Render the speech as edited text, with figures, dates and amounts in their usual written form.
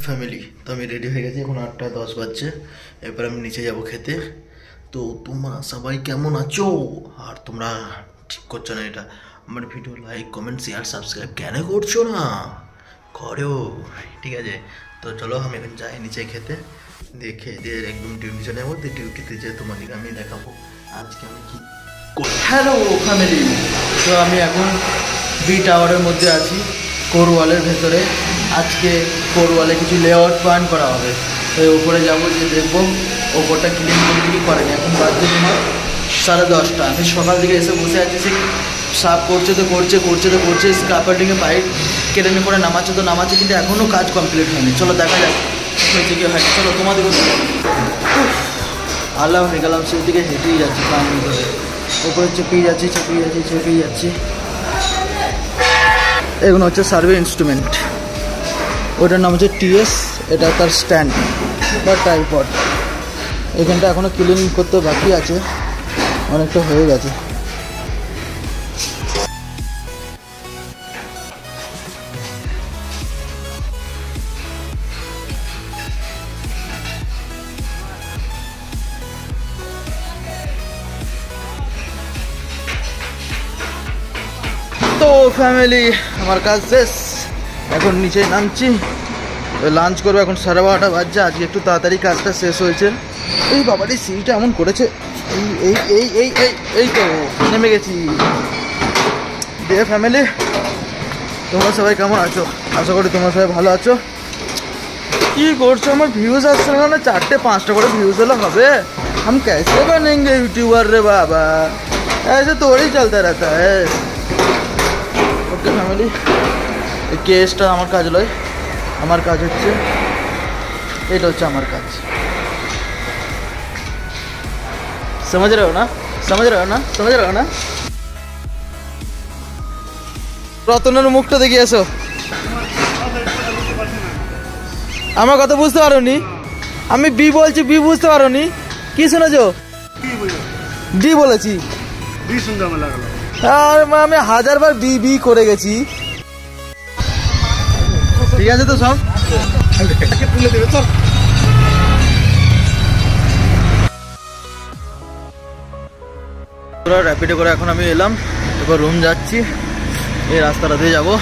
Family তো আমি ready হয়ে গেছি, এখন 8:10 বাজছে। এরপর আমি নিচে যাব খেতে। তো তোমরা সবাই কেমন আছো? আর তোমরা ঠিক করছো না এটা, আমার video like comment share subscribe কেন করছো না? করো, ঠিক আছে? তো চলো আমি এখন যাই নিচে খেতে, দেখে দিয়ে একদম ডিউটি চলে যাবো। ডিউটিতে যেয়ে তোমাদেরকে আমি দেখাবো আজকে আমি কি। হ্যালো ফ্যামিলি, তো আমি এখন বি টাওয়ারের মধ্যে আছি, কোরওয়ালের ভেতরে। আজকে কোরওয়ালে কিছু লেআউট পয়েন্ট করা হবে, তো ওপরে যাবো, যে দেখবো ওপরটা ক্লিন করে কি করেনি। এখন বাজছে তোমার 10:30। আমি সকাল থেকে এসে বসে আছি, সে সাফ করছে তো করছে স্কার্পারটিংয়ে পাইপ কেটে নিয়ে পরে নামাচ্ছে, কিন্তু এখনও কাজ কমপ্লিট হয়নি। চলো দেখা যাক হয়েছে কি হয়নি। চলো তোমাদের আল্লাহ হয়ে গেলাম, সেই দিকে হেঁটেই যাচ্ছি, কাম ধরে ওপরে চেপেই যাচ্ছি। এগুলো হচ্ছে সার্ভে ইনস্ট্রুমেন্ট, ওটার নাম হচ্ছে টিএস। এটা তার স্ট্যান্ড বা ট্রাইপড। এখানটা এখনও ক্লিন করতে বাকি আছে, অনেকটা হয়ে গেছে। তো ফ্যামিলি, আমার কাজ শেষ, এখন নিচে নামছি, লাঞ্চ করবো। এখন 12:30 বাজছে। আজকে একটু তাড়াতাড়ি কাজটা শেষ হয়েছে। এই বাবাটি সিঁড়িটা এমন করেছে, এই তো নেমে গেছি। দিয়ে ফ্যামিলি, তোমরা সবাই কেমন আছো? আশা করি তোমরা সবাই ভালো আছো। কি করছো? আমার ভিউজ আসছে না, 4-5টা করে ভিউজ হলে হবে? हम कैसे बनेंगे यूट्यूबर रे बाबा, ऐसे थोड़ी चलता रहता है। ওকে ফ্যামিলি, এই কেসটা আমার কাজ লয়, আমার কাজ হচ্ছে এটা, হচ্ছে আমার কাজ। समझ रहे हो ना? রতনের মুখটা দেখে এসো। আমার কথা বুঝতে পারো নি? আমি বি বলছি, বি বুঝতে পারো নি? কি শুনেছো? ডি বলেছি। আর আমি 1000 বার বি করে গেছি। ঠিক আছে তো সব। র্যাপিডো করে এখন আমি এলাম, এবার রুম যাচ্ছি, এই রাস্তাটা দিয়ে যাবো।